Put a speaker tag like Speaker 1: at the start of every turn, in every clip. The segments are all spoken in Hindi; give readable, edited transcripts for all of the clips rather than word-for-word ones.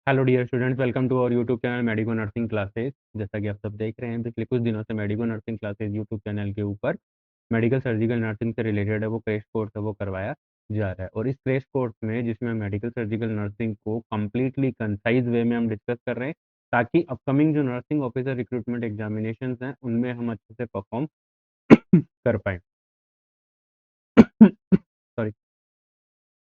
Speaker 1: Hello dear students, welcome to our YouTube channel Medico Nursing Classes. जैसा कि आप सब देख रहे हैं, पिछले कुछ दिनों से medico Nursing classes YouTube channel के ऊपर मेडिकल सर्जिकल नर्सिंग से रिलेटेड है वो क्रैश कोर्स है वो करवाया जा रहा है। और इस क्रैश कोर्स में जिसमें मेडिकल सर्जिकल नर्सिंग को कम्प्लीटली कंसाइज वे में हम डिस्कस कर रहे हैं, ताकि अपकमिंग जो नर्सिंग ऑफिसर रिक्रूटमेंट एग्जामिनेशन हैं उनमें हम अच्छे से परफॉर्म कर पाए। सॉरी।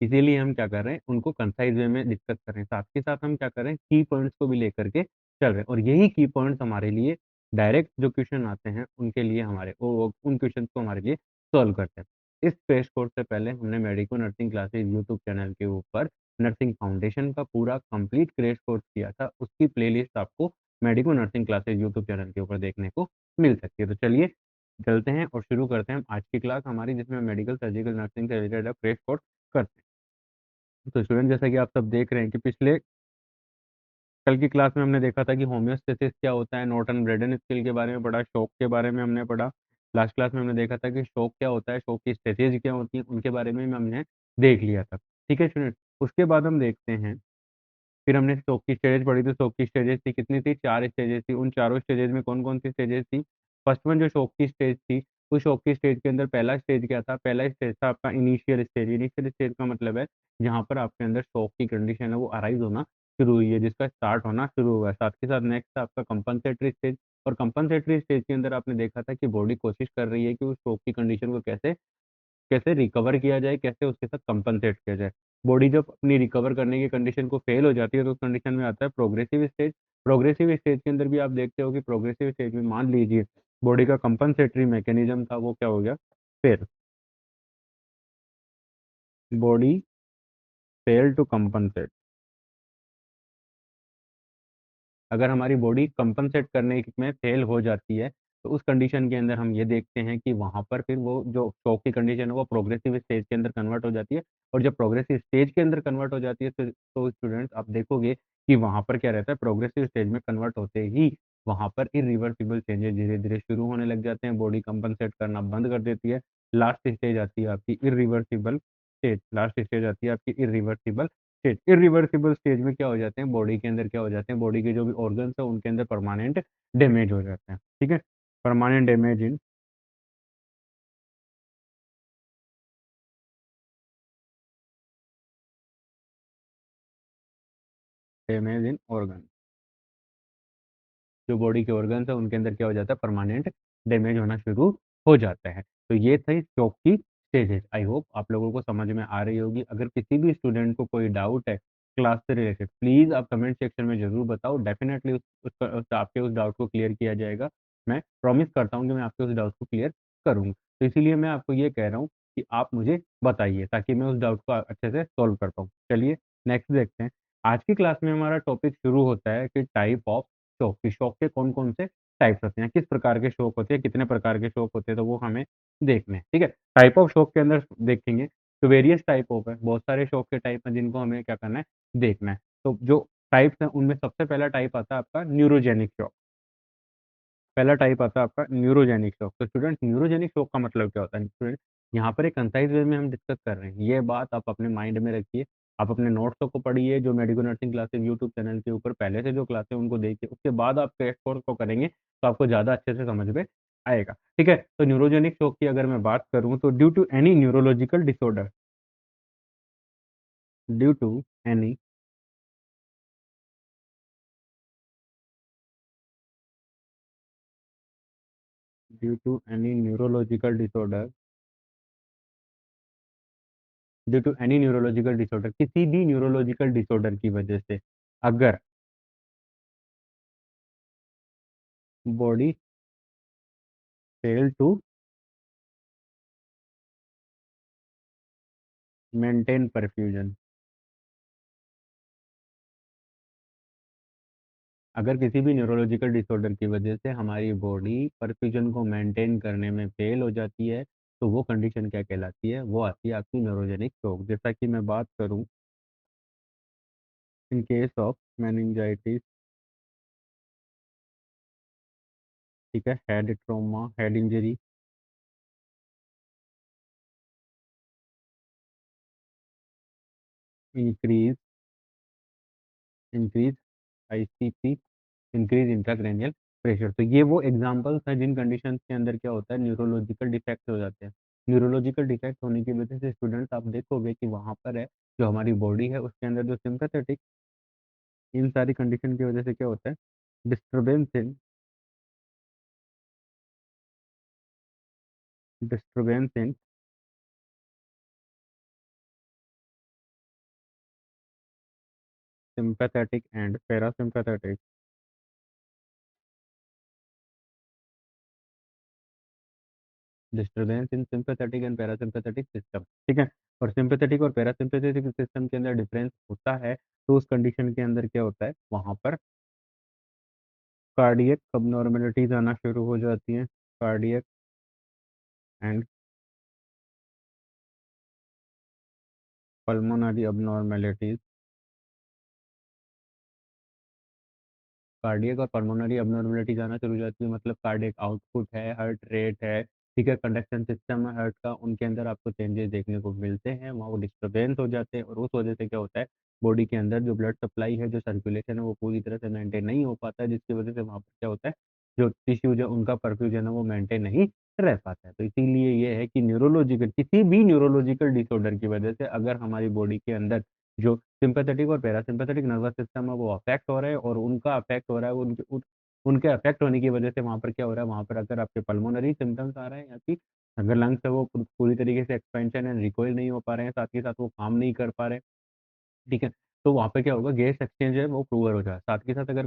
Speaker 1: इसीलिए हम क्या कर रहे हैं, उनको कंसाइज वे में डिस्कस कर रहे हैं। साथ के साथ हम क्या कर रहे हैं, की पॉइंट्स को भी लेकर के चल रहे हैं। और यही की पॉइंट्स हमारे लिए डायरेक्ट जो क्वेश्चन आते हैं उनके लिए उन क्वेश्चन को हमारे लिए सॉल्व करते हैं। इस क्रैश कोर्स से पहले हमने medico Nursing classes YouTube channel के ऊपर नर्सिंग फाउंडेशन का पूरा कंप्लीट क्रैश कोर्स किया था। उसकी प्लेलिस्ट आपको medico Nursing classes YouTube channel के ऊपर देखने को मिल सकती है। तो चलिए चलते हैं और शुरू करते हैं आज की क्लास हमारी, जिसमें मेडिकल सर्जिकल नर्सिंग से रिलेटेड क्रैश कोर्स करते हैं। तो स्टूडेंट, जैसा कि आप सब देख रहे हैं कि पिछले कल की क्लास में हमने देखा था कि होम्योस्टेसिस क्या होता है, नॉर्टन ब्रेडन स्केल के बारे में पढ़ा, शॉक के बारे में हमने पढ़ा। लास्ट क्लास में हमने देखा था कि शॉक क्या होता है, शॉक की स्टेजेज क्या होती है, उनके बारे में हमने देख लिया था। ठीक है स्टूडेंट, उसके बाद हम देखते हैं, फिर हमने शौक की स्टेजेस पढ़ी। तो शौक की स्टेजेस थी कितनी थी, 4 स्टेजेस थी। उन चारों स्टेजेस में कौन कौन सी स्टेजेस थी? फर्स्ट वन जो शौक की स्टेज थी, उस शौक की स्टेज के अंदर पहला स्टेज क्या था? पहला स्टेज था आपका इनिशियल स्टेज। इनिशियल स्टेज का मतलब है जहाँ पर आपके अंदर शौक की कंडीशन है वो अराइज होना शुरू हुई है, जिसका स्टार्ट होना शुरू हुआ है। साथ के साथ नेक्स्ट था आपका कंपनसेटरी स्टेज। और कंपनसेटरी स्टेज के अंदर आपने देखा था कि बॉडी कोशिश कर रही है कि उस शौक की कंडीशन को कैसे कैसे रिकवर किया जाए, कैसे उसके साथ कंपनसेट किया जाए। बॉडी जब अपनी रिकवर करने की कंडीशन को फेल हो जाती है तो उस कंडीशन में आता है प्रोग्रेसिव स्टेज। प्रोग्रेसिव स्टेज के अंदर भी आप देखते हो कि प्रोग्रेसिव स्टेज में मान लीजिए बॉडी का कंपनसेटरी मैकेनिज्म था वो क्या हो गया, fail. Body fail to compensate. अगर हमारी बॉडी कंपनसेट करने में फेल हो जाती है तो उस कंडीशन के अंदर हम ये देखते हैं कि वहां पर फिर वो जो शॉक की कंडीशन है वो प्रोग्रेसिव स्टेज के अंदर कन्वर्ट हो जाती है। और जब प्रोग्रेसिव स्टेज के अंदर कन्वर्ट हो जाती है तो स्टूडेंट्स आप देखोगे कि वहां पर क्या रहता है, प्रोग्रेसिव स्टेज में कन्वर्ट होते ही वहां पर इरिवर्सिबल चेंजेस धीरे धीरे शुरू होने लग जाते हैं, बॉडी कंपनसेट करना बंद कर देती है। लास्ट स्टेज आती है आपकी इरिवर्सिबल स्टेज। लास्ट स्टेज आती है आपकी इरिवर्सिबल स्टेज। इरिवर्सिबल स्टेज में क्या हो जाते हैं, बॉडी के अंदर क्या हो जाते हैं, बॉडी के जो भी ऑर्गन्स है उनके अंदर परमानेंट डैमेज हो जाते हैं। ठीक है, परमानेंट डैमेज इन ऑर्गन। जो बॉडी के ऑर्गन्स है उनके अंदर क्या हो जाता है, परमानेंट डैमेज होना शुरू हो जाता है। तो ये थी शॉक की स्टेजेस। आई होप आप लोगों को समझ में आ रही होगी। अगर किसी भी स्टूडेंट को कोई डाउट है क्लास से रिलेटेड, प्लीज आप कमेंट सेक्शन में जरूर बताओ। डेफिनेटली आपके उस डाउट को क्लियर किया जाएगा। मैं प्रॉमिस करता हूँ कि मैं आपके उस डाउट को क्लियर करूंगा। तो इसीलिए मैं आपको ये कह रहा हूँ कि आप मुझे बताइए ताकि मैं उस डाउट को अच्छे से सॉल्व कर पाऊँ। चलिए नेक्स्ट देखते हैं। आज की क्लास में हमारा टॉपिक शुरू होता है कि टाइप ऑफ शौक की। शौक के कौन कौन से टाइप्स होते हैं, किस प्रकार के शौक होते हैं, कितने प्रकार के शौक होते हैं, तो वो हमें देखने हैं। ठीक है, टाइप ऑफ शौक के अंदर देखेंगे तो वेरियस टाइप ऑफ है, बहुत सारे शौक के टाइप हैं जिनको हमें क्या करना है, देखना है। तो जो टाइप्स हैं उनमें सबसे पहला टाइप आता है आपका न्यूरोजेनिक शौक। पहला टाइप आता है आपका न्यूरोजेनिक शॉक। तो स्टूडेंट, न्यूरोजेनिक शॉक का मतलब क्या होता है स्टूडेंट? यहाँ पर एक कंसाइज वे में हम डिस्कस कर रहे हैं, ये बात आप अपने माइंड में रखिए। आप अपने नोट्सों को पढ़िए, जो medico Nursing classes YouTube channel के ऊपर पहले से जो क्लासेस उनको देखिए, उसके बाद आप क्रैश कोर्स को करेंगे तो आपको ज़्यादा अच्छे से समझ में आएगा। ठीक है, तो न्यूरोजेनिक शॉक की अगर मैं बात करूँ तो due to any neurological disorder, due to any due to any neurological disorder, due to any neurological disorder, किसी भी न्यूरोलॉजिकल डिसऑर्डर की वजह से अगर body fail to maintain perfusion, अगर किसी भी न्यूरोलॉजिकल डिसऑर्डर की वजह से हमारी बॉडी परफ्यूजन को मेंटेन करने में फेल हो जाती है तो वो कंडीशन क्या कहलाती है, वो आती है आपकी न्यूरोजेनिक शॉक। जैसा कि मैं बात करूं, इन केस ऑफ मेनिंजाइटिस, ठीक है, head trauma, head injury, increase increase ICP, increase intracranial pressure. तो ये वो एग्जांपल्स हैं जिन कंडीशंस के अंदर क्या होता है, न्यूरोलॉजिकल डिफेक्ट हो जाते हैं। न्यूरोलॉजिकल डिफेक्ट होने की वजह से स्टूडेंट्स आप देखोगे कि वहाँ पर है जो हमारी बॉडी है उसके अंदर जो सिंपैथेटिक, इन सारी कंडीशन की वजह से क्या होता है, disturbance in disturbance in sympathetic and parasympathetic disturbance in sympathetic and parasympathetic system. ठीक है। और सिंपैथेटिक और पैरासिम्पैथेटिक सिस्टम के अंदर डिफरेंस होता है, तो उस कंडीशन के अंदर क्या होता है, वहां पर कार्डियक अबनॉर्मेलिटीज आना शुरू हो जाती हैं। Cardiac and pulmonary abnormalities, cardiac और पल्मोनरी अबनॉर्मेलिटीज आना शुरू हो जाती है, मतलब कार्डियक आउटपुट है, हार्ट रेट है, ठीक है, कंडक्शन सिस्टम है हार्ट का, उनके अंदर आपको चेंजेस देखने को मिलते हैं, वहाँ वो डिस्टर्बेंस हो जाते हैं, और उस वजह से क्या होता है, बॉडी के अंदर जो ब्लड सप्लाई है, जो सर्कुलेशन है, वो पूरी तरह से मेंटेन नहीं हो पाता है, जिसकी वजह से वहाँ पर क्या होता है, जो टिश्यूज है उनका परफ्यूजन है वो मेंटेन नहीं रह पाता है। तो इसीलिए ये है कि न्यूरोलॉजिकल, किसी भी न्यूरोलॉजिकल डिसऑर्डर की वजह से अगर हमारी बॉडी के अंदर जो सिंपैथेटिक और पैरासिम्पैथेटिक नर्वस सिस्टम है वो अफेक्ट हो रहा है, और उनका अफेक्ट हो रहा है, उनके अफेक्ट होने की वजह से वहाँ पर क्या हो रहा है, वहाँ पर अगर आपके पल्मोनरी सिम्टम्स आ रहे हैं, या कि अगर लंग्स है वो पूरी तरीके से एक्सपेंशन एंड रिकॉइल नहीं हो पा रहे हैं, साथ ही साथ वो काम नहीं कर पा रहे, ठीक है, तो वहाँ पे क्या होगा, गैस एक्सचेंज है वो पुअर हो जाए, साथ के साथ अगर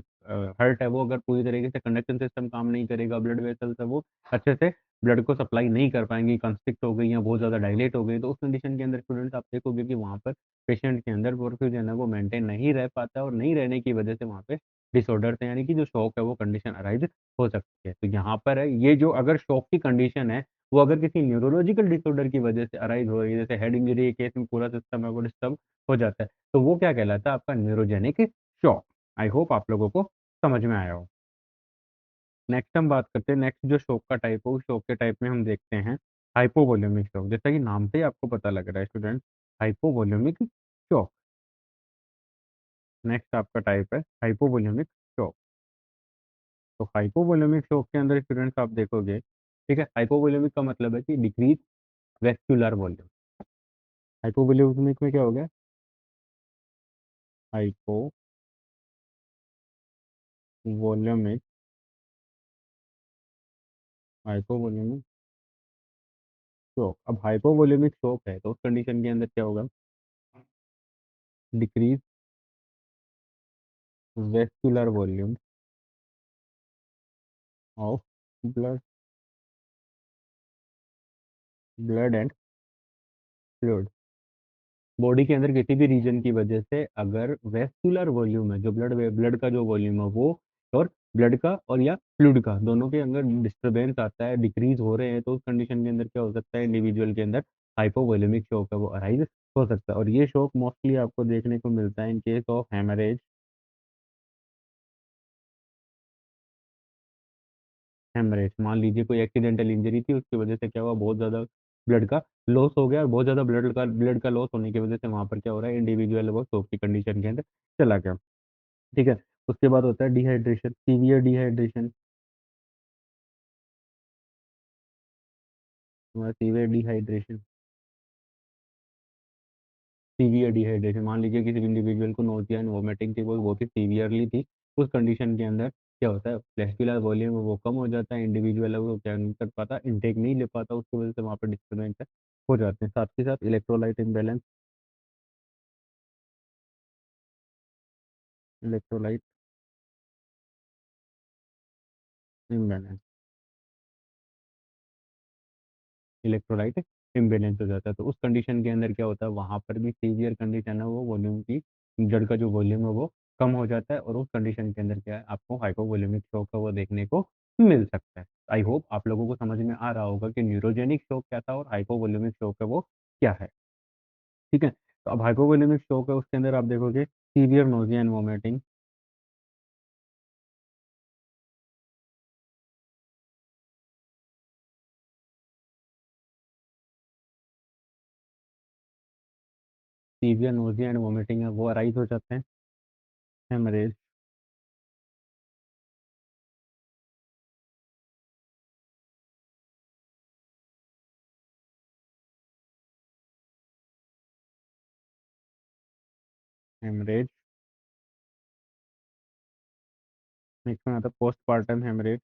Speaker 1: हार्ट है वो अगर पूरी तरीके से कंडक्शन सिस्टम काम नहीं करेगा, ब्लड वेसल्स है वो अच्छे से ब्लड को सप्लाई नहीं कर पाएंगी, कंस्ट्रिक्ट हो गई या बहुत ज़्यादा डायलेट हो गई, तो उस कंडीशन के अंदर स्टूडेंट्स आप देखोगे कि वहाँ पर पेशेंट के अंदर परफ्यूजन है वो मेंटेन नहीं रह पाता है, और नहीं रहने की वजह से वहाँ पे डिसऑर्डर है, यानी कि जो शॉक है वो कंडीशन अराइज हो सकती है। तो यहाँ पर है ये जो अगर शॉक की कंडीशन है वो अगर किसी न्यूरोलॉजिकल डिसऑर्डर की वजह से अराइज हो रही है, जैसे हेड इंजरी केस में पूरा सिस्टम है वो डिस्टर्ब हो जाता है, तो वो क्या कहलाता है, आपका न्यूरोजेनिक शॉक। आई होप आप लोगों को समझ में आया हो। नेक्स्ट हम बात करते हैं, नेक्स्ट जो शॉक का टाइप हो, उस शॉक के टाइप में हम देखते हैं हाइपोवोल्यूमिक शॉक। जैसा कि नाम से ही आपको पता लग रहा है स्टूडेंट, हाइपोवोल्यूमिक शॉक। नेक्स्ट आपका टाइप है हाइपोवोल्यूमिक शॉक। तो हाइपोवोल्यूमिक शॉक के अंदर स्टूडेंट्स आप देखोगे, ठीक है, हाइपोवोल्यूमिक का मतलब है कि डिक्रीज वेस्क्यूलर वॉल्यूम। हाइपोवोल्यूमिक में क्या हो गया, हाइपोवोल्यूमिक, हाइपोवोल्यूमिक शॉक। अब हाइपोवोल्यूमिक शॉक है तो उस कंडीशन के अंदर क्या होगा, decrease vascular volume of blood, blood and fluid. Body के अंदर किसी भी रीजन की वजह से अगर वेस्कुलर वॉल्यूम है, जो ब्लड का जो वॉल्यूम है वो, और ब्लड का और या फ्लूइड का दोनों के अंदर डिस्टरबेंस आता है, डिक्रीज हो रहे हैं, तो उस कंडीशन के अंदर क्या हो सकता है, इंडिविजुअल के अंदर हाइपोवोल्यूमिक शॉक है वो अराइज हो सकता है। और ये शॉक मोस्टली आपको देखने को मिलता है in case of haemorrhage. Haemorrhage, मान लीजिए कोई एक्सीडेंटल इंजरी थी, उसकी वजह से क्या हुआ, बहुत ज़्यादा ब्लड का लॉस हो गया, और बहुत ज़्यादा ब्लड का लॉस होने की वजह से वहाँ पर क्या हो रहा है, इंडिविजुअल वो शॉक की कंडीशन के अंदर चला गया। ठीक है। उसके बाद होता है dehydration, severe dehydration. Severe dehydration, severe dehydration, मान लीजिए किसी इंडिविजुअल को नोजिया एंड वोमिटिंग थी, वो बहुत ही सीवियरली थी, उस कंडीशन के अंदर क्या होता है, फ्लैशुलर वॉल्यूम वो कम हो जाता है, इंडिविजुअल है वो क्या नहीं कर पाता, इनटेक नहीं ले पाता, उसकी वजह से वहाँ पर डिस्टर्बेंस हो जाते हैं। साथ ही साथ electrolyte imbalance, electrolyte imbalance, electrolyte imbalance हो जाता है, तो उस कंडीशन के अंदर क्या होता है, वहाँ पर भी सीवियर कंडीशन है, वो वॉल्यूम की, ब्लड का जो वॉल्यूम है वो कम हो जाता है, और उस कंडीशन के अंदर क्या है, आपको हाइपोवोल्यूमिक शॉक है वो देखने को मिल सकता है। आई होप आप लोगों को समझ में आ रहा होगा कि न्यूरोजेनिक शॉक क्या था और हाइपोवोल्यूमिक शॉक है वो क्या है। ठीक है। तो अब हाइपोवोल्यूमिक शॉक है उसके अंदर आप देखोगे severe nausea and vomiting, severe nausea and vomiting है वो अराइज हो जाते हैं। हेमरेज। हेमरेज। नेक्स्ट में आता है पोस्टपार्टम हेमरेज।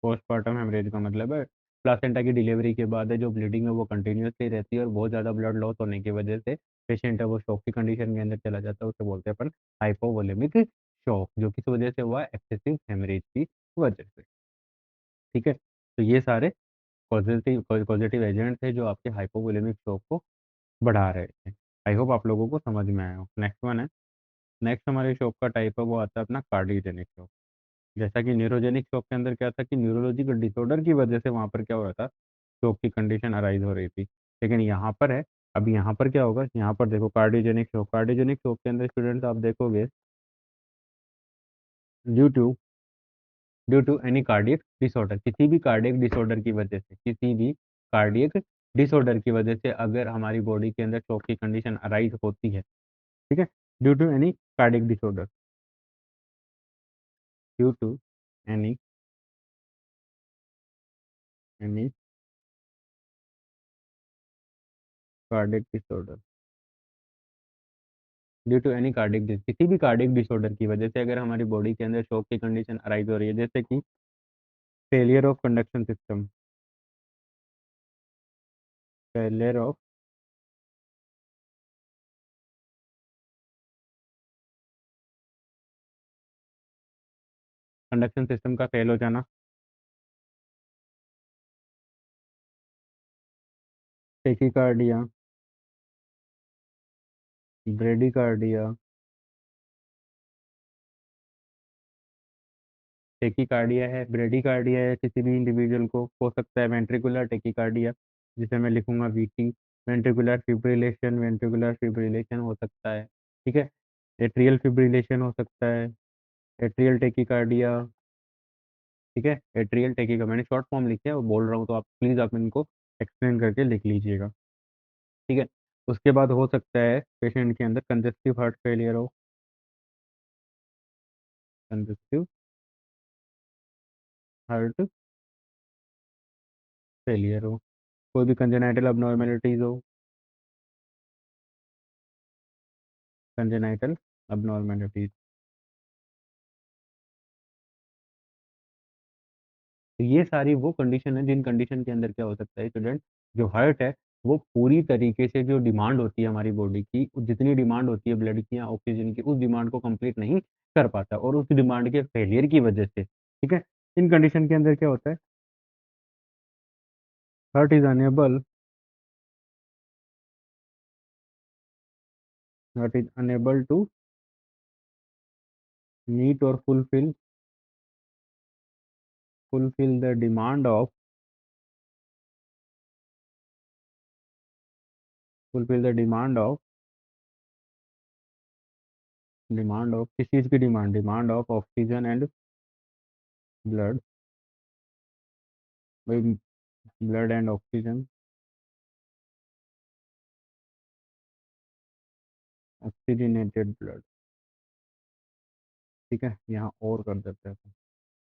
Speaker 1: पोस्टपार्टम हेमरेज का मतलब है प्लासेंटा की डिलीवरी के बाद है जो ब्लीडिंग है वो कंटिन्यूसली रहती है और बहुत ज़्यादा ब्लड लॉस होने की वजह से पेशेंट है वो शॉक की कंडीशन के अंदर चला जाता है, उसे बोलते हैं अपन हाइपोवोलेमिक शॉक, जो किस वजह से हुआ, एक्सेसिव हेमरेज की वजह से। ठीक है, तो ये सारे पॉजिटिव पॉजिटिव एजेंट्स है जो आपके हाइपोवोलेमिक शॉक को बढ़ा रहे हैं। आई होप आप लोगों को समझ में आया हो। नेक्स्ट वन है, नेक्स्ट हमारे शॉक का टाइप है वो आता है अपना कार्डियोजेनिक शॉक। जैसा कि न्यूरोजेनिक शॉक के अंदर क्या था कि न्यूरोलॉजिकल डिसऑर्डर की वजह से वहाँ पर क्या हो रहा था, शॉक की कंडीशन अराइज हो रही थी। लेकिन यहाँ पर है, अब यहाँ पर क्या होगा, यहाँ पर देखो कार्डियोजेनिक शॉक, कार्डियोजेनिक शॉक के अंदर स्टूडेंट्स आप देखोगे due to due to any cardiac disorder, किसी भी कार्डियक डिसऑर्डर की वजह से, किसी भी कार्डियक डिसऑर्डर की वजह से अगर हमारी बॉडी के अंदर शॉक की कंडीशन अराइज होती है, ठीक है, due to any cardiac disorder, due to any any cardiac disorder, due to any cardiac किसी भी कार्डिक डिसऑर्डर की वजह से अगर हमारी बॉडी के अंदर शॉक की कंडीशन अराइज हो रही है, जैसे कि failure of conduction system, failure of conduction system का फेल हो जाना, टेकिकार्डिया, ब्रेडिकार्डिया, टेकिकार्डिया है, ब्रेडिकार्डिया है, किसी भी इंडिविजुअल को हो सकता है वेंट्रिकुलर टेकिकार्डिया, जिसे मैं लिखूंगा वीटी, वेंट्रिकुलर फिब्रिलेशन हो सकता है, ठीक है, एट्रियल फिब्रिलेशन हो सकता है, एट्रियल टेकिकार्डिया, ठीक है, एट्रियल टेकिका, मैंने शॉर्ट फॉर्म लिखे है वो बोल रहा हूँ, तो आप प्लीज़ आप इनको एक्सप्लेन करके लिख लीजिएगा। ठीक है, उसके बाद हो सकता है पेशेंट के अंदर कंजेस्टिव हार्ट फेलियर हो, कंजेस्टिव हार्ट फेलियर हो, कोई भी कंजेनाइटल अबनॉर्मेलिटीज हो, कंजेनाइटल अबनॉर्मेलिटीज। तो ये सारी वो कंडीशन है जिन कंडीशन के अंदर क्या हो सकता है स्टूडेंट, जो हार्ट है वो पूरी तरीके से जो डिमांड होती है हमारी बॉडी की, जितनी डिमांड होती है ब्लड की या ऑक्सीजन की, उस डिमांड को कंप्लीट नहीं कर पाता और उस डिमांड के फेलियर की वजह से, ठीक है, इन कंडीशन के अंदर क्या होता है, heart is unable, heart is unable to meet और fulfil the demand of, fulfil the demand of किस चीज की demand, demand of oxygen and blood, blood and oxygen, oxygenated blood, ठीक है, यहाँ और कर देते हैं अपन।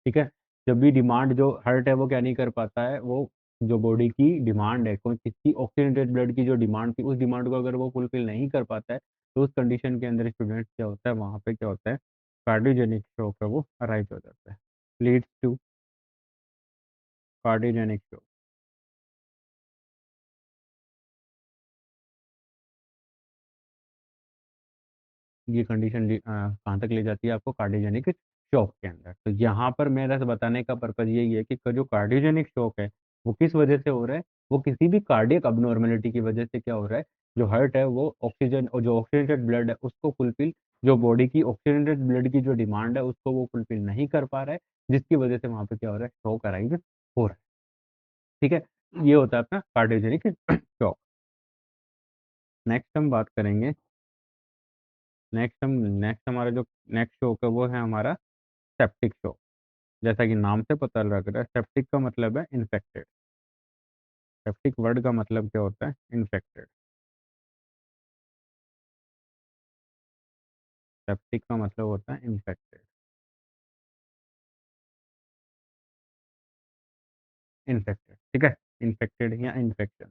Speaker 1: ठीक है, जब भी डिमांड जो हर्ट है वो क्या नहीं कर पाता है, वो जो बॉडी की डिमांड है, कोई किसी ऑक्सीजनेटेड ब्लड की जो डिमांड थी उस डिमांड को अगर वो फुलफिल नहीं कर पाता है, तो उस कंडीशन के अंदर स्टूडेंट क्या होता है, वहाँ पे क्या होता है, कार्डियोजेनिक शॉक है वो अराइज हो जाता है, लीड्स टू कार्डियोजेनिक शॉक। ये कंडीशन कहाँ तक ले जाती है आपको, कार्डियोजेनिक शॉक के अंदर। तो यहाँ पर मेरा बताने का पर्पज यही है कि जो कार्डियोजेनिक शॉक है वो किस वजह से हो रहा है, वो किसी भी कार्डियक अबनॉर्मेलिटी की वजह से क्या हो रहा है, जो हार्ट है वो ऑक्सीजन और जो ऑक्सीजनेटेड ब्लड है उसको फुलफिल, जो बॉडी की ऑक्सीजनेटेड ब्लड की जो डिमांड है उसको वो फुलफिल नहीं कर पा रहा है, जिसकी वजह से वहाँ पे क्या हो रहा है, शॉक अराइज हो रहा है। ठीक है, ये होता है अपना कार्डियोजेनिक शॉक। नेक्स्ट हम बात करेंगे, नेक्स्ट हमारा जो नेक्स्ट शॉक है वो है हमारा सेप्टिक शॉक। जैसा कि नाम से पता लग रहा है, सेप्टिक का मतलब है इन्फेक्टेड, सेप्टिक वर्ड का मतलब क्या होता है? इन्फेक्टेड। सेप्टिक का मतलब होता है इन्फेक्टेड। इन्फेक्टेड, ठीक है। इन्फेक्टेड या इन्फेक्शन।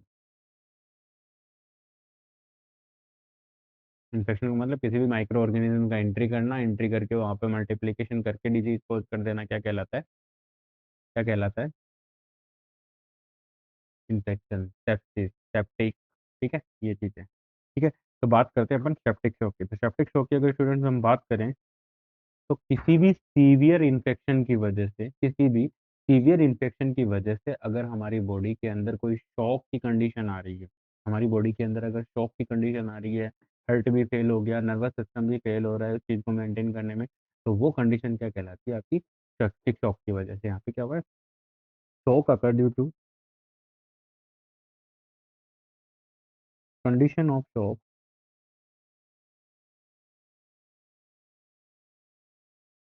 Speaker 1: इन्फेक्शन का मतलब किसी भी माइक्रो ऑर्गेनिज्म का एंट्री करना, एंट्री करके वहाँ पे मल्टीप्लिकेशन करके डिजीज कोज कर देना, क्या कहलाता है? क्या कहलाता है? Infection, sepsis, septic. ठीक है, ये चीज़ है। ठीक है, तो बात करते हैं अपन सेप्टिक शॉक की। तो सेप्टिक शॉक की अगर स्टूडेंट्स हम बात करें, तो किसी भी सीवियर इन्फेक्शन की वजह से, किसी भी सीवियर इन्फेक्शन की वजह से अगर हमारी बॉडी के अंदर कोई शॉक की कंडीशन आ रही है, हमारी बॉडी के अंदर अगर शॉक की कंडीशन आ रही है, हार्ट भी फेल हो गया, नर्वस सिस्टम भी फेल हो रहा है उस चीज़ को मेंटेन करने में, तो वो कंडीशन क्या कहलाती है? आपकी सेप्टिक शॉक की वजह से। यहाँ पे क्या हुआ है? Shock occur due to condition of shock,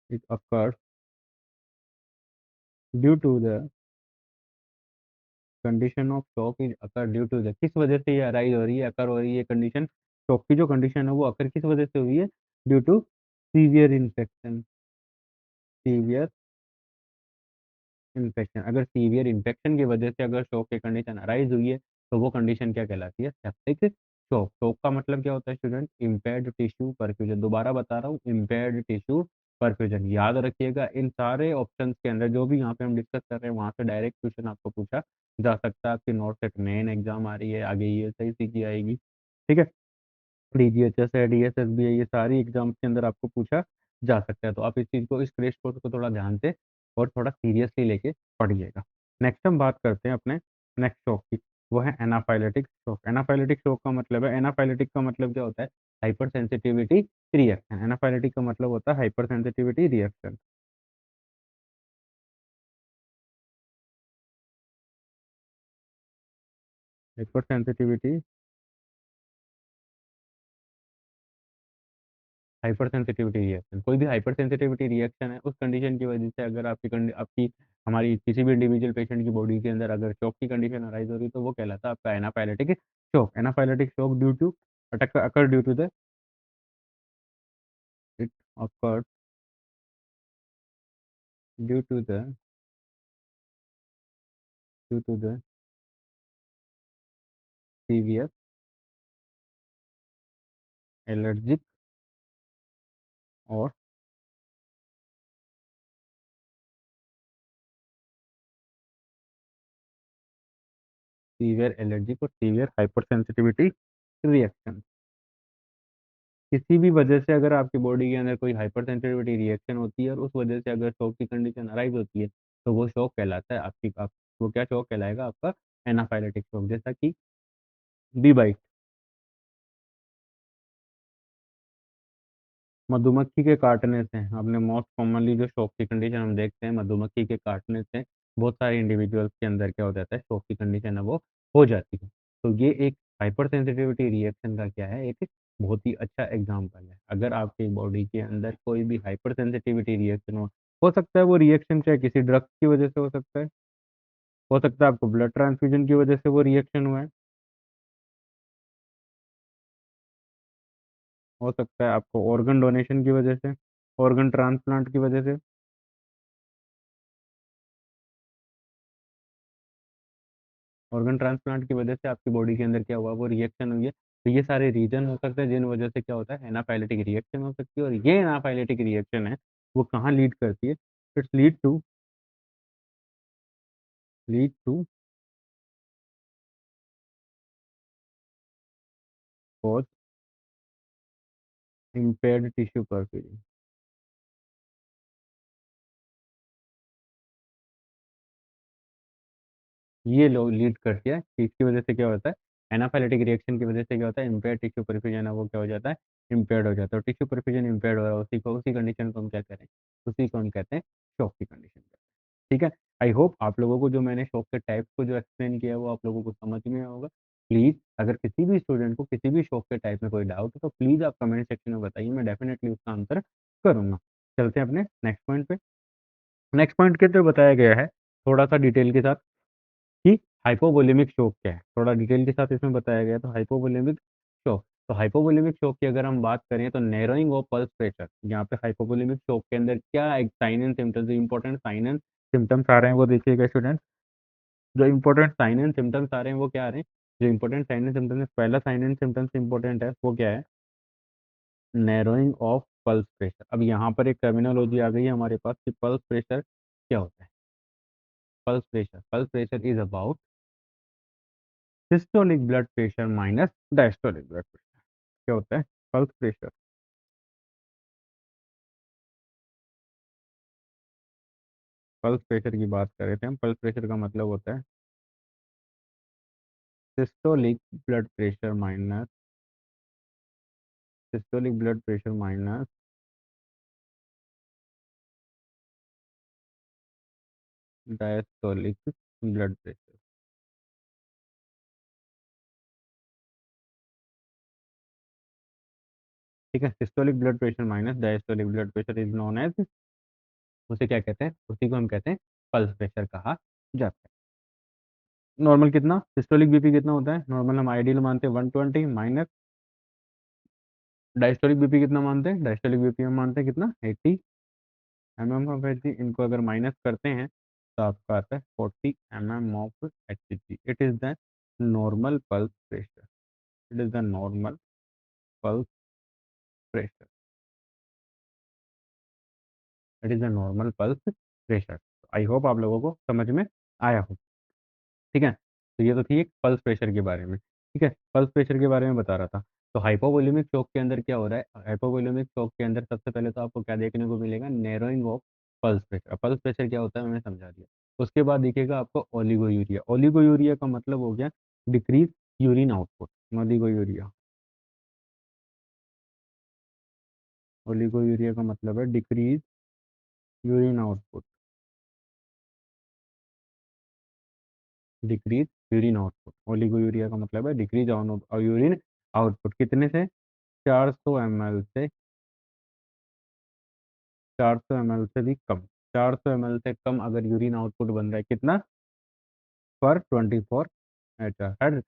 Speaker 1: it occur due to the condition of shock is occur due to the, किस वजह से ये अराइज हो रही है, अकर हो रही है कंडीशन? शॉक की जो कंडीशन है वो अकर किस वजह से हुई है? Due to severe infection. Severe infection, अगर सीवियर इन्फेक्शन की वजह से अगर शॉक की कंडीशन अराइज हुई है, तो वो कंडीशन क्या कहलाती है? Septic shock. शॉक का मतलब क्या होता है स्टूडेंट? Impaired tissue perfusion. दोबारा बता रहा हूँ, इम्पेयर्ड टिश्यू परफ्यूजन। याद रखिएगा, इन सारे ऑप्शंस के अंदर जो भी यहाँ पे हम डिस्कस कर रहे हैं, वहाँ से डायरेक्ट क्वेश्चन आपको पूछा जा सकता है। आपकी नोट से मेन एग्जाम आ रही है, आगे ये सही सीखी आएगी। ठीक है, डीजीएचएस है, डीएसएस भी है, ये सारी एग्जाम्स के अंदर आपको पूछा जा सकता है। तो आप इस चीज़ को, इस क्रैश कोर्स को थोड़ा ध्यान से और थोड़ा सीरियसली लेके पढ़िएगा। नेक्स्ट हम बात करते हैं अपने नेक्स्ट शॉक की, वो है एनाफाइलेटिक शॉक। एनाफाइलेटिक शॉक का मतलब है, एनाफाइलेटिक का मतलब क्या होता है? Hyper sensitivity reaction. एनाफाइलेटिक का मतलब होता है hyper sensitivity reaction. Hyper sensitivity, hyper sensitivity reaction, कोई भी हाइपर सेंसिटिविटी रिएक्शन है, उस कंडीशन की वजह से अगर आपकी हमारी किसी भी इंडिविजुअल पेशेंट की बॉडी के अंदर अगर शॉक की कंडीशन अराइज हो रही है, तो वो कहलाता है आपका anaphylactic shock. Anaphylactic shock due to occur due to the, it occur due to the, due to the severe allergic और सीवियर एलर्जिक और सीवियर हाइपर सेंसिटिविटी रिएक्शन। किसी भी वजह से अगर आपकी बॉडी के अंदर कोई हाइपर सेंसिटिविटी रिएक्शन होती है और उस वजह से अगर शॉक की कंडीशन अराइज होती है, तो वो शॉक कहलाता है वो क्या शॉक कहलाएगा? आपका एनाफाइलेटिक शॉक। जैसा कि बी बाइट, मधुमक्खी के काटने से, आपने मोस्ट कॉमनली जो शॉक की कंडीशन हम देखते हैं, मधुमक्खी के काटने से बहुत सारे इंडिविजुअल्स के अंदर क्या हो जाता है? शॉक की कंडीशन है वो हो जाती है। तो ये एक हाइपर सेंसिटिविटी रिएक्शन का क्या है? एक बहुत ही अच्छा एग्जाम्पल है। अगर आपकी बॉडी के अंदर कोई भी हाइपर सेंसिटिविटी रिएक्शन हो सकता है वो रिएक्शन चाहे किसी ड्रग की वजह से हो सकता है आपको ब्लड ट्रांसफ्यूजन की वजह से वो रिएक्शन हुआ है, हो सकता है आपको ऑर्गन डोनेशन की वजह से, ऑर्गन ट्रांसप्लांट की वजह से, ऑर्गन ट्रांसप्लांट की वजह से आपकी बॉडी के अंदर क्या हुआ? वो रिएक्शन हुई है। तो ये सारे रीजन हो सकते हैं जिन वजह से क्या होता है? एनाफाइलेटिक रिएक्शन हो सकती है। और ये एनाफाइलेटिक रिएक्शन है, वो कहाँ लीड करती है? It's lead to cause impaired tissue perfusion. ये लोग लीड करती है कि इसकी वजह से क्या होता है? एनाफाइलेटिक रिएक्शन की वजह से क्या होता है? इम्पेयर्ड टिश्यू परफ्यूजन है वो क्या हो जाता है? इम्पेयर्ड हो जाता है। और टिश्यू परफ्यूजन इम्पेयर्ड हो रहा है, उसी कंडीशन को हम क्या करें? उसी को हम कहते हैं शॉक की कंडीशन। ठीक है, आई होप आप लोगों को जो मैंने शॉक के टाइप्स को जो एक्सप्लेन किया है वो आप लोगों को समझ में आया होगा। प्लीज़, अगर किसी भी स्टूडेंट को किसी भी शॉक के टाइप में कोई डाउट है, तो प्लीज़ आप कमेंट सेक्शन में बताइए, मैं डेफिनेटली उसका आंसर करूँगा। चलते हैं अपने नेक्स्ट पॉइंट पे। नेक्स्ट पॉइंट के अंदर बताया गया है थोड़ा सा डिटेल के साथ कि हाइपोवोलेमिक शॉक क्या है, थोड़ा डिटेल के साथ इसमें बताया गया है। तो हाइपोवोलेमिक शॉक, तो हाइपोवोलेमिक शॉक की अगर हम बात करें तो नैरोइंग ऑफ पल्स प्रेशर, यहाँ पे हाइपोवोलेमिक शॉक के अंदर क्या एक साइन एंड सिम्टम्स, जो इंपॉर्टेंट साइन एंड सिम्टम्स आ रहे हैं वो देखिएगा स्टूडेंट। जो इंपॉर्टेंट साइन एंड सिम्टम्स आ रहे हैं वो क्या आ रहे हैं, जो इंपॉर्टेंट साइन एंड सिम्टम्स है, पहला साइन एंड सिम्टम्स इंपॉर्टेंट है वो क्या है, नैरोइंग ऑफ पल्स प्रेशर। अब यहाँ पर एक टर्मिनोलॉजी आ गई है हमारे पास कि पल्स प्रेशर क्या होता है। Pulse pressure is about systolic blood pressure minus diastolic blood pressure. क्या होता है पल्स प्रेशर, पल्स प्रेशर की बात कर रहे थे हम। पल्स प्रेशर का मतलब होता है systolic blood pressure minus, systolic blood pressure minus diastolic blood pressure. ठीक है, systolic blood pressure minus diastolic blood pressure is known as, उसे क्या कहते हैं, उसी को हम कहते हैं पल्स प्रेशर कहा जाता है। नॉर्मल कितना, सिस्टोलिक बीपी कितना होता है, नॉर्मल हम आइडियल मानते हैं 120 माइनस डायस्टोलिक बीपी कितना मानते हैं, डायस्टोलिक बीपी हम मानते हैं कितना 80 mm/Hg। इनको अगर माइनस करते हैं तो आपका आता है 40 mm/Hg। It is the normal pulse pressure, it is the normal pulse pressure, it is the normal pulse pressure. I hope आप लोगों को समझ में आया हो। ठीक है, तो ये तो थी एक पल्स प्रेशर के बारे में। ठीक है, पल्स प्रेशर के बारे में बता रहा था। तो हाइपोवोल्यूमिक शॉक के अंदर क्या हो रहा है, हाइपोवोल्यूमिक शॉक के अंदर सबसे पहले तो आपको क्या देखने को मिलेगा, narrowing of pulse pressure. Pulse pressure क्या होता है मैंने समझा दिया। उसके बाद दिखेगा आपको ओलिगोयूरिया। ओलिगोयूरिया का मतलब हो गया decrease urine output. Oliguria, oliguria का मतलब है decrease urine output, decrease urine output. Oliguria का मतलब है डिक्रीज यूरिन आउटपुट कितने से, 400 ml से, 400 ml से भी कम, 400 ml से कम अगर यूरिन आउटपुट बन रहा है कितना, पर 24 आवर।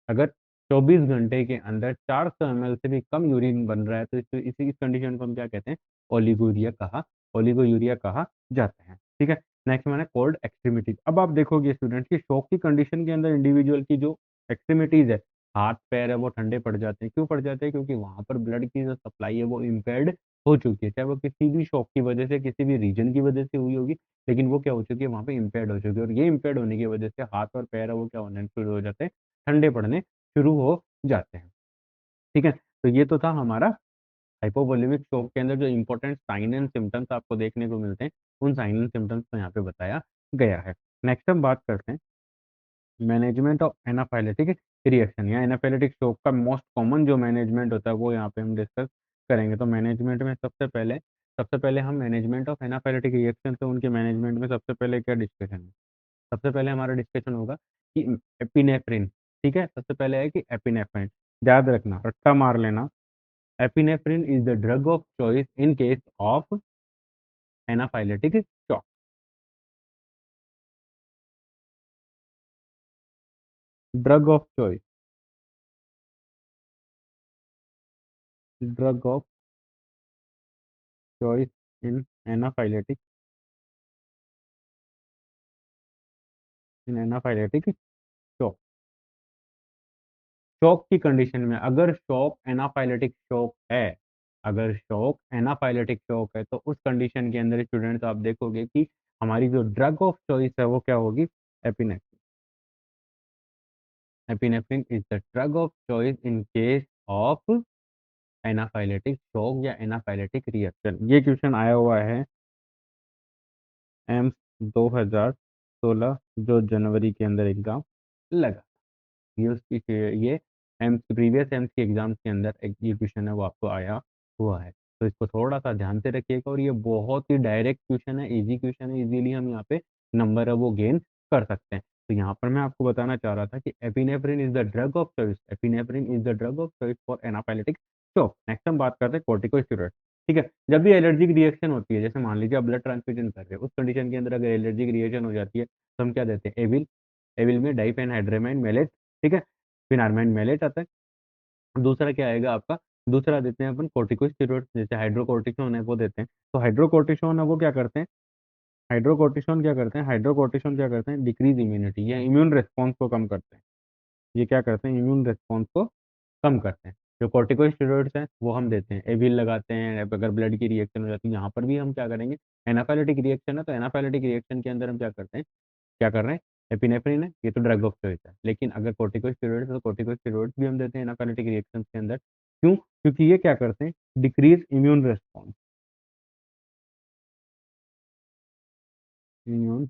Speaker 1: अगर 24 घंटे के अंदर 400 ml से भी कम यूरिन बन रहा है तो इस कंडीशन को हम क्या कहते हैं, ओलिगोरिया कहा, ओलिगोयूरिया कहा जाता है। ठीक है, नेक्स्ट मैंने कोल्ड एक्सट्रीमिटीज। अब आप देखोगे स्टूडेंट की शॉक की कंडीशन के अंदर इंडिविजुअल की जो एक्सट्रीमिटीज है, हाथ पैर है, वो ठंडे पड़ जाते हैं। क्यों पड़ जाते हैं, क्योंकि वहां पर ब्लड की जो सप्लाई है वो इम्पेयर्ड हो चुकी है, चाहे वो किसी भी शॉक की वजह से, किसी भी रीजन की वजह से हुई होगी, लेकिन वो क्या हो चुकी है, वहां पे इम्पेयर्ड हो चुकी है। और ये इम्पेयर्ड होने की वजह से हाथ और पैर है वो क्या होने शुरू हो जाते हैं, ठंडे पड़ने शुरू हो जाते हैं। ठीक है, तो ये तो था हमारा हाइपोवोलेमिक शॉक के अंदर जो इंपॉर्टेंट साइन एंड सिम्टम्स आपको देखने को मिलते हैं, उन साइन एंड सिम्टम्स को यहाँ पे बताया गया है। नेक्स्ट हम बात करते हैं मैनेजमेंट ऑफ एनाफाइलेटिक रिएक्शन, या एनाफाइलेटिक शॉक का मोस्ट कॉमन जो मैनेजमेंट होता है वो यहाँ पे हम डिस्कस करेंगे। तो मैनेजमेंट में सबसे पहले हम मैनेजमेंट ऑफ एनाफाइलेटिक रिएक्शन, तो उनके मैनेजमेंट में सबसे पहले क्या डिस्कशन है, सबसे पहले हमारा डिस्कशन होगा कि एपिनेफ्रिन। ठीक है, सबसे पहले है कि एपिनेफ्रिन, याद रखना, रट्टा मार लेना, epinephrine is the drug of choice in case of anaphylactic shock. Drug of choice, drug of choice in anaphylactic, in anaphylactic shock. Shock की कंडीशन में अगर शॉक एनाफाइलेटिक शॉक है, अगर शॉक एनाफाइलेटिक शॉक है तो उस कंडीशन के अंदर स्टूडेंट्स आप देखोगे कि हमारी जो ड्रग ऑफ चॉइस है वो क्या होगी, epinephrine. Epinephrine is the drug of choice in case of anaphylactic shock या एनाफाइलेटिक रिएक्शन। ये क्वेश्चन आया हुआ है एम्स 2016, जो जनवरी के अंदर एग्जाम लगा। ये उसकी ये एम्स प्रीवियस एम्स के एग्जाम्स के अंदर एक ये क्वेश्चन है वो आपको आया हुआ है। तो इसको थोड़ा सा ध्यान से रखिएगा, और ये बहुत ही डायरेक्ट क्वेश्चन है, इजी क्वेश्चन है, इजीली हम यहाँ पे नंबर है वो गेन कर सकते हैं। तो यहाँ पर मैं आपको बताना चाह रहा था कि epinephrine is the drug of choice, epinephrine is the drug of choice for anaphylactic shock. Next हम बात करते हैं कोर्टिकोस्टेरॉइड। ठीक है, जब भी एलर्जिक रिएक्शन होती है, जैसे मान लीजिए आप ब्लड ट्रांसफ्यूजन कर रहे हो, उस कंडीशन के अंदर अगर एलर्जिक रिएक्शन हो जाती है तो हम क्या देते हैं, एविल। एविल में डाइफेनहाइड्रेमाइन मेलेट, ठीक है, फिनारमाइन मेलेट आता है। दूसरा क्या आएगा आपका, दूसरा देते हैं अपन कोर्टिकोस्टेरॉइड, जैसे हाइड्रोकोर्टिसोन है वो देते हैं। तो हाइड्रोकोर्टिसोन है वो क्या करते हैं, हाइड्रोकोर्टिसोन क्या करते हैं, डिक्रीज इम्यूनिटी या इम्यून रिस्पॉन्स को कम करते हैं। ये क्या करते हैं, इम्यून रिस्पॉन्स को कम करते हैं। जो कॉर्टिकोस्टेरॉइड्स हैं वो हम देते हैं, एविल लगाते हैं, अगर ब्लड की रिएक्शन हो जाती है यहाँ पर भी हम क्या करेंगे, एनाफाइलेटिक रिएक्शन है तो एनाफाइलेटिक रिएक्शन के अंदर हम क्या करते हैं, क्या कर रहे हैं, एपिनेफ्रिन है, ये तो ड्रग ऑफ चॉइस है। लेकिन अगर कॉर्टिकोस्टेरॉइड्स है तो कॉर्टिकोस्टेरॉइड्स भी हम देते हैं एनाफाइलेटिक रिएक्शन के अंदर। क्यों, क्योंकि ये क्या करते हैं, डिक्रीज इम्यून रिस्पॉन्स, इम्यून,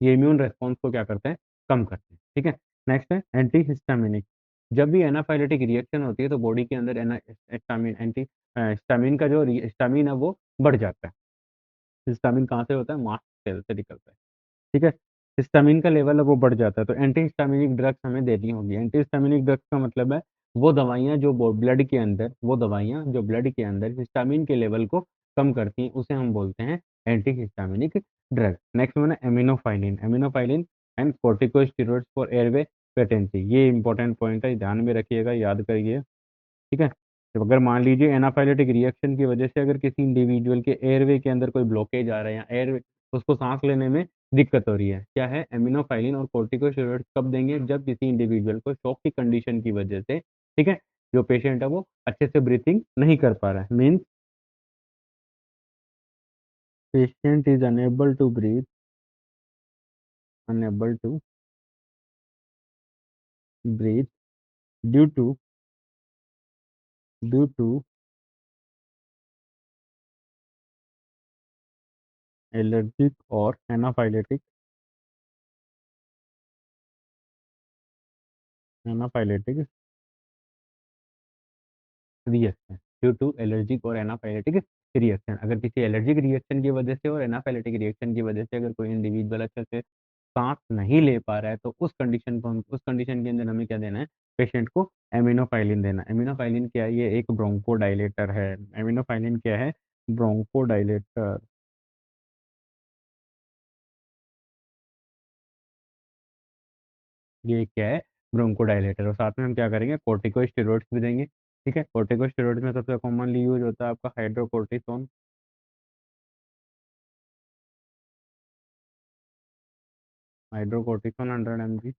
Speaker 1: ये इम्यून रेस्पॉन्स को क्या करते हैं, कम करते हैं, ठीक है। नेक्स्ट है एंटी हिस्टामिनिक। जब भी एनाफाइलेटिक रिएक्शन होती है तो बॉडी के अंदर हिस्टामिन, एंटी हिस्टामिन का जो हिस्टामिन है वो बढ़ जाता है। हिस्टामिन कहाँ से होता है, मास्ट सेल से निकलता है, ठीक है। हिस्टामिन का लेवल है वो बढ़ जाता है, तो एंटी हिस्टामिनिक ड्रग्स हमें देनी होगी। एंटी हिस्टामिनिक ड्रग्स का मतलब है वो दवाइयाँ जो ब्लड के अंदर, वो दवाइयाँ जो ब्लड के अंदर हिस्टामिन के लेवल को कम करती हैं, उसे हम बोलते हैं anti histaminic drug. Next one है aminophylline. Aminophylline and corticosteroids for airway patency. ये इंपॉर्टेंट पॉइंट है, ध्यान में रखिएगा, याद करिए, ठीक है। तो अगर मान लीजिए एनाफाइलेटिक रिएक्शन की वजह से अगर किसी इंडिविजुअल के एयरवे के अंदर कोई ब्लॉकेज आ रहा है या एयर, उसको सांस लेने में दिक्कत हो रही है, क्या है, एमिनोफाइलिन और कोर्टिकोस्टेरॉइड कब देंगे, जब किसी इंडिविजुअल को शॉक की कंडीशन की वजह से, ठीक है, जो पेशेंट है वो अच्छे से ब्रीथिंग नहीं कर पा रहा है, means patient is unable to breathe due to due to allergic और anaphylactic reaction, due to allergic और एनाफाइलेटिक रिएक्शन। अगर किसी एलर्जिक रिएक्शन की वजह से और एनाफाइलेटिक रिएक्शन की वजह से अगर कोई इंडिविजुअल अच्छे से सांस नहीं ले पा रहा है तो उस कंडीशन को हम, उस कंडीशन के अंदर हमें क्या देना है, पेशेंट को एमिनोफाइलिन देना। एमिनोफाइलिन क्या है, ये एक ब्रोंकोडाइलेटर है। एमिनोफाइलिन क्या है, ब्रोंकोडाइलेटर। ये क्या है, ब्रोंकोडाइलेटर। और साथ में हम क्या करेंगे, कोर्टिकोस्टेरॉइड्स भी देंगे, ठीक है। कोर्टिकोस्टेरॉइड्स में सबसे कॉमनली यूज होता है आपका हाइड्रोकोर्टिसोन, हाइड्रोकोर्टिसोन 100 mg,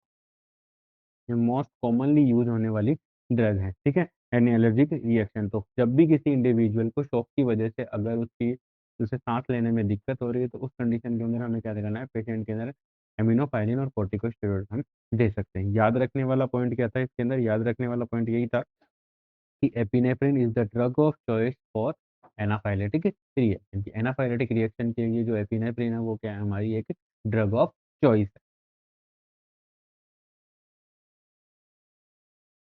Speaker 1: ये मोस्ट कॉमनली यूज होने वाली ड्रग है, ठीक है। एनी एलर्जिक रिएक्शन, तो जब भी किसी इंडिविजुअल को शॉक की वजह से अगर उसकी, उसे सांस लेने में दिक्कत हो रही है तो उस कंडीशन के अंदर हमें क्या करना है, पेशेंट के अंदर एमिनोफाइलिन और कोर्टिकोस्टेरॉइड हम दे सकते हैं। याद रखने वाला पॉइंट क्या था इसके अंदर, याद रखने वाला पॉइंट यही था कि epinephrine is the drug of choice for anaphylactic reaction. Anaphylactic reaction के लिए जो एपिनेफ्रिन है वो क्या है, हमारी एक ड्रग ऑफ चॉइस है।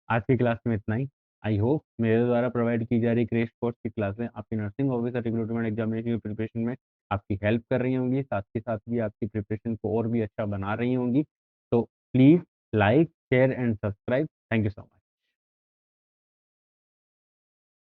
Speaker 1: आज की क्लास में इतना ही। आई होप मेरे द्वारा प्रोवाइड की जा रही क्रेश कोर्स की क्लासें आपकी नर्सिंग ऑफिसर रिक्रूटमेंट एग्जामिनेशन की प्रिपरेशन में आपकी हेल्प कर रही होंगी, साथ ही साथ भी आपकी प्रिपरेशन को और भी अच्छा बना रही होंगी। तो please like share and subscribe. Thank you so much.